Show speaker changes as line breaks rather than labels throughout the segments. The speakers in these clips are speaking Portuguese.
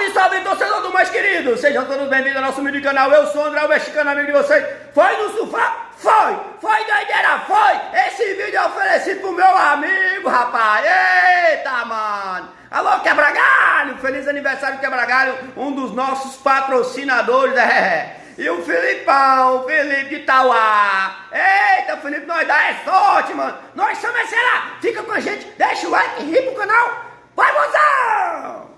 Salve, salve, torcedor do mais querido! Sejam todos bem-vindos ao nosso humilde canal. Eu sou o André, o mexicano amigo de vocês. Foi no sofá? Foi! Foi doideira? Foi! Esse vídeo é oferecido pro meu amigo, rapaz! Eita, mano! Alô, Quebra-Galho! Feliz aniversário, Quebra-Galho, um dos nossos patrocinadores, E o Filipão, Felipe de Itauá. Eita, Felipe, nós dá sorte, mano. Nós somos será. Fica com a gente, deixa o like, ri pro canal. Vai, mozão!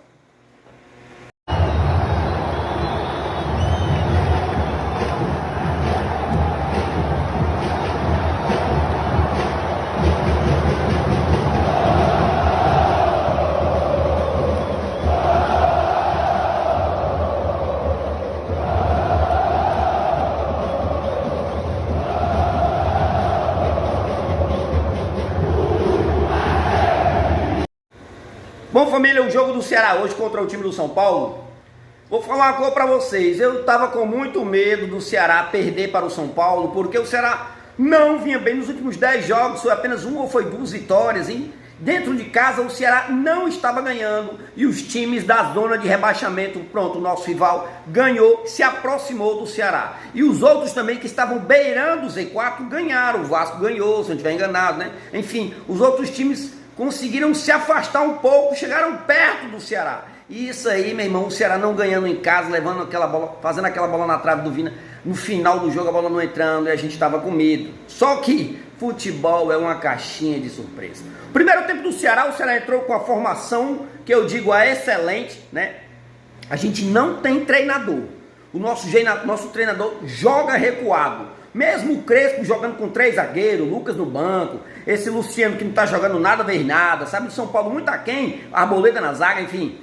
Bom, família, o jogo do Ceará hoje contra o time do São Paulo. Vou falar uma coisa pra vocês. Eu tava com muito medo do Ceará perder para o São Paulo, porque o Ceará não vinha bem nos últimos 10 jogos, foi apenas uma ou foi 2 vitórias, hein? Dentro de casa o Ceará não estava ganhando e os times da zona de rebaixamento, pronto, o nosso rival ganhou, se aproximou do Ceará. E os outros também que estavam beirando o Z4 ganharam, o Vasco ganhou, se eu não estiver enganado, né? Enfim, os outros times conseguiram se afastar um pouco, chegaram perto do Ceará. E isso aí, meu irmão, o Ceará não ganhando em casa, levando aquela bola, fazendo aquela bola na trave do Vina. No final do jogo a bola não entrando e a gente estava com medo. Só que futebol é uma caixinha de surpresa. Primeiro tempo do Ceará, o Ceará entrou com a formação que eu digo é excelente, né? A gente não tem treinador. O nosso treinador joga recuado. Mesmo o Crespo jogando com 3 zagueiros, Lucas no banco, esse Luciano que não tá jogando nada, vez nada, sabe? O São Paulo muito aquém, Arboleda na zaga, enfim.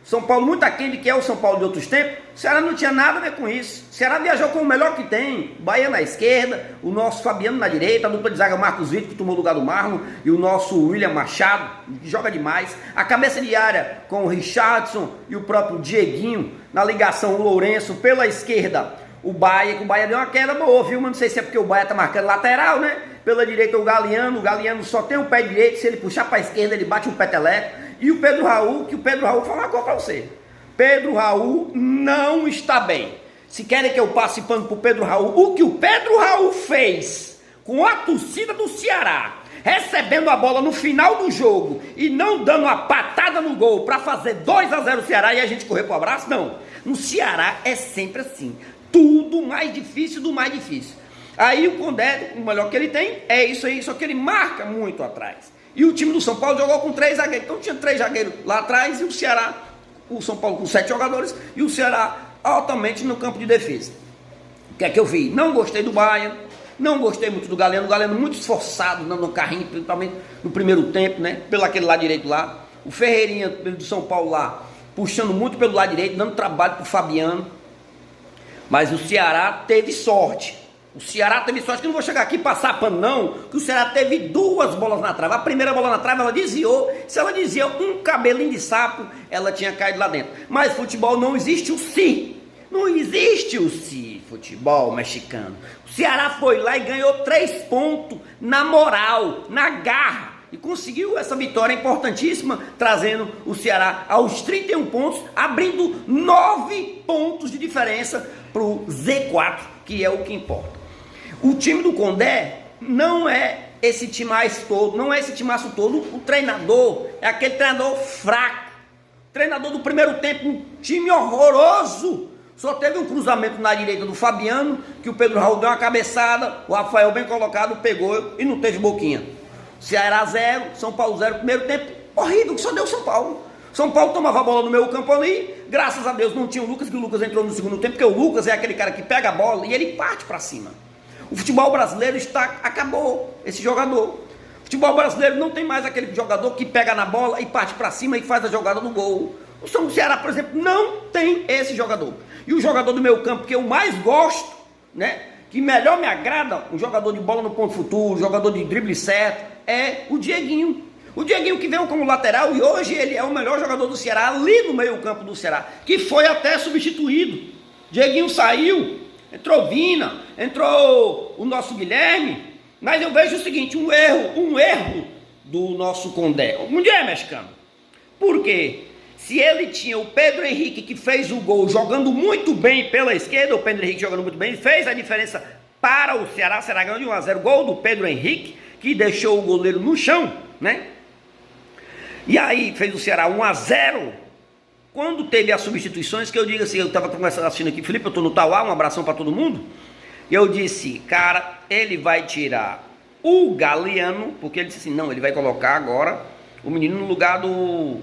São Paulo muito aquém de que é o São Paulo de outros tempos. O Ceará não tinha nada a ver com isso. O Ceará viajou com o melhor que tem. Bahia na esquerda, o nosso Fabiano na direita, a dupla de zaga Marcos Vitor, que tomou o lugar do Marlon, e o nosso William Machado, que joga demais. A cabeça de área com o Richardson e o próprio Dieguinho, na ligação o Lourenço, pela esquerda o Bahia, que o Bahia deu uma queda boa, viu? Mas não sei se é porque o Bahia tá marcando lateral, né? Pela direita o Galeano só tem o pé direito, se ele puxar para a esquerda ele bate um peteleco. E o Pedro Raul, que o Pedro Raul, vou falar uma coisa para você. Pedro Raul não está bem. Se querem que eu passe pano pro Pedro Raul, o que o Pedro Raul fez com a torcida do Ceará, recebendo a bola no final do jogo e não dando uma patada no gol para fazer 2-0 o Ceará e a gente correr pro abraço, não. No Ceará é sempre assim. Tudo mais difícil do mais difícil. Aí o Condé, o melhor que ele tem é isso aí, só que ele marca muito atrás. E o time do São Paulo jogou com 3 zagueiros. Então tinha 3 zagueiros lá atrás e o Ceará, o São Paulo com 7 jogadores e o Ceará altamente no campo de defesa. O que é que eu vi? Não gostei do Bahia, não gostei muito do Galeano. O Galeano muito esforçado no carrinho, principalmente no primeiro tempo, né? Pelo aquele lado direito lá. O Ferreirinha do São Paulo lá, puxando muito pelo lado direito, dando trabalho pro Fabiano. Mas o Ceará teve sorte. O Ceará teve sorte, que eu não vou chegar aqui e passar pano não, que o Ceará teve 2 bolas na trave. A primeira bola na trave ela desviou. Se ela desviou um cabelinho de sapo, ela tinha caído lá dentro. Mas futebol não existe o si. Não existe o si, futebol mexicano. O Ceará foi lá e ganhou 3 pontos na moral, na garra. E conseguiu essa vitória importantíssima, trazendo o Ceará aos 31 pontos, abrindo 9 pontos de diferença para o Z4, que é o que importa. O time do Condé não é esse timaço todo, não é esse timaço todo. O treinador é aquele treinador fraco. Treinador do primeiro tempo, um time horroroso. Só teve um cruzamento na direita do Fabiano, que o Pedro Raul deu uma cabeçada, o Rafael bem colocado pegou e não teve boquinha. Ceará 0, São Paulo 0, primeiro tempo horrível, que só deu São Paulo. São Paulo tomava a bola no meio campo ali, graças a Deus não tinha o Lucas, que o Lucas entrou no segundo tempo, porque o Lucas é aquele cara que pega a bola e ele parte para cima. O futebol brasileiro acabou esse jogador. O futebol brasileiro não tem mais aquele jogador que pega na bola e parte para cima e faz a jogada do gol. O São Ceará, por exemplo, não tem esse jogador. E o jogador do meio campo que eu mais gosto, né, que melhor me agrada, um jogador de bola no ponto futuro, jogador de drible certo, é o Dieguinho. O Dieguinho que veio como lateral e hoje ele é o melhor jogador do Ceará ali no meio campo do Ceará, que foi até substituído. Dieguinho saiu, entrou Vina, entrou o nosso Guilherme, mas eu vejo o seguinte, um erro do nosso Condé. Onde é, mexicano? Por quê? Se ele tinha o Pedro Henrique, que fez o gol jogando muito bem pela esquerda, o Pedro Henrique jogando muito bem, fez a diferença para o Ceará. O Ceará ganhou de 1-0, gol do Pedro Henrique, que deixou o goleiro no chão, né? E aí fez o Ceará 1-0. Quando teve as substituições, que eu digo assim, eu estava assistindo aqui, Felipe, eu estou no Tauá, um abração para todo mundo. E eu disse, cara, ele vai tirar o Galeano, porque ele disse assim, não, ele vai colocar agora o menino no lugar do...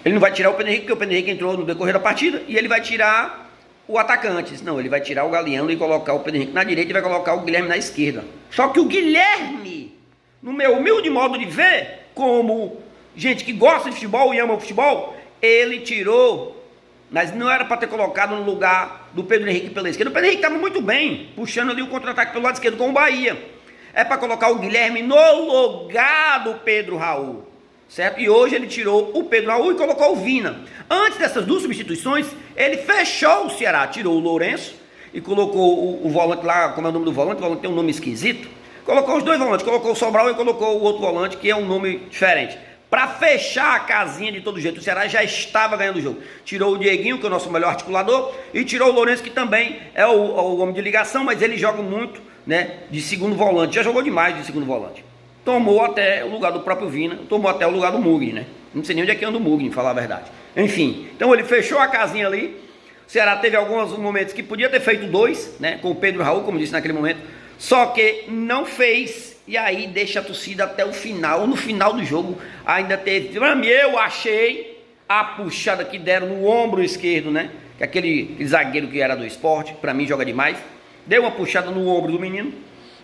Ele não vai tirar o Pedro Henrique, porque o Pedro Henrique entrou no decorrer da partida, e ele vai tirar o atacante. Não, ele vai tirar o Galeano e colocar o Pedro Henrique na direita e vai colocar o Guilherme na esquerda. Só que o Guilherme, no meu humilde modo de ver, como gente que gosta de futebol e ama o futebol, ele tirou, mas não era para ter colocado no lugar do Pedro Henrique pela esquerda. O Pedro Henrique estava muito bem, puxando ali o contra-ataque pelo lado esquerdo com o Bahia. É para colocar o Guilherme no lugar do Pedro Raul. Certo? E hoje ele tirou o Pedro Raul e colocou o Vina. Antes dessas duas substituições, ele fechou o Ceará, tirou o Lourenço e colocou o volante lá, como é o nome do volante? O volante tem um nome esquisito. Colocou os dois volantes, colocou o Sobral e colocou o outro volante, que é um nome diferente. Para fechar a casinha de todo jeito, o Ceará já estava ganhando o jogo. Tirou o Dieguinho, que é o nosso melhor articulador, e tirou o Lourenço, que também é o homem de ligação, mas ele joga muito, né, de segundo volante. Já jogou demais de segundo volante. Tomou até o lugar do próprio Vina, tomou até o lugar do Mugni, né? Não sei nem onde é que anda o Mugni, falar a verdade. Enfim, então ele fechou a casinha ali. O Ceará teve alguns momentos que podia ter feito 2, né? Com o Pedro Raul, como disse naquele momento. Só que não fez, e aí deixa a torcida até o final. No final do jogo ainda teve, pra mim, eu achei a puxada que deram no ombro esquerdo, né? Que aquele zagueiro que era do Sport, pra mim joga demais. Deu uma puxada no ombro do menino.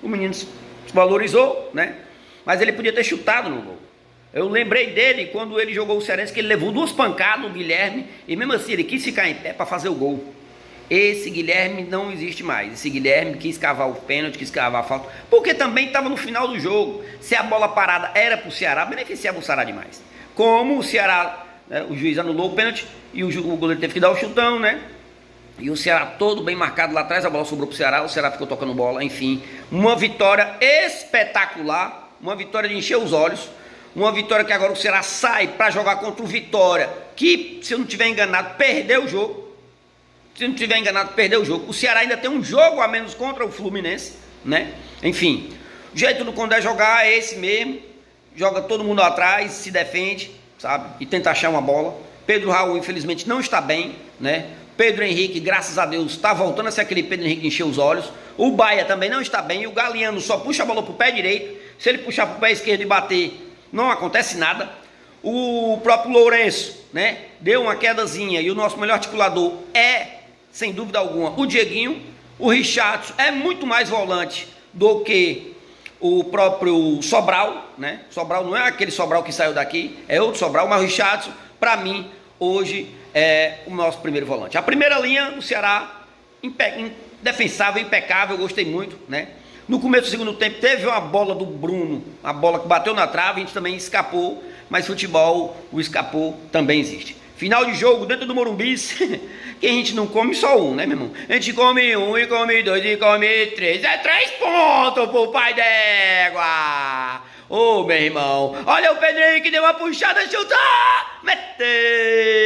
O menino se valorizou, né? Mas ele podia ter chutado no gol. Eu lembrei dele quando ele jogou o Cearense, que ele levou 2 pancadas, o Guilherme, e mesmo assim ele quis ficar em pé para fazer o gol. Esse Guilherme não existe mais. Esse Guilherme quis cavar o pênalti, quis cavar a falta, porque também estava no final do jogo. Se a bola parada era para o Ceará, beneficiava o Ceará demais. Como o Ceará, né, o juiz anulou o pênalti e o goleiro teve que dar o chutão, né? E o Ceará todo bem marcado lá atrás, a bola sobrou para o Ceará ficou tocando bola, enfim. Uma vitória espetacular. Uma vitória de encher os olhos, uma vitória que agora o Ceará sai para jogar contra o Vitória, que, se eu não estiver enganado, perdeu o jogo. Se eu não estiver enganado, perdeu o jogo. O Ceará ainda tem um jogo a menos contra o Fluminense, né? Enfim, o jeito do Condé jogar é esse mesmo, joga todo mundo atrás, se defende, sabe? E tenta achar uma bola. Pedro Raul, infelizmente, não está bem, né? Pedro Henrique, graças a Deus, está voltando a ser aquele Pedro Henrique de encher os olhos. O Bahia também não está bem, o Galeano só puxa a bola para o pé direito. Se ele puxar para o pé esquerdo e bater, não acontece nada. O próprio Lourenço, né, deu uma quedazinha. E o nosso melhor articulador é, sem dúvida alguma, o Dieguinho. O Richardson é muito mais volante do que o próprio Sobral, né? Sobral não é aquele Sobral que saiu daqui, é outro Sobral. Mas o Richardson, para mim, hoje é o nosso primeiro volante. A primeira linha do Ceará, defensável, impecável, eu gostei muito, né? No começo do segundo tempo teve uma bola do Bruno, uma bola que bateu na trave, a gente também escapou, mas futebol, o escapou também existe. Final de jogo dentro do Morumbi, que a gente não come só um, né, meu irmão? A gente come 1 e come 2 e come 3, é 3 pontos pro pai d'égua! Ô, meu irmão, olha o Pedro Henrique que deu uma puxada, chutou, meteu!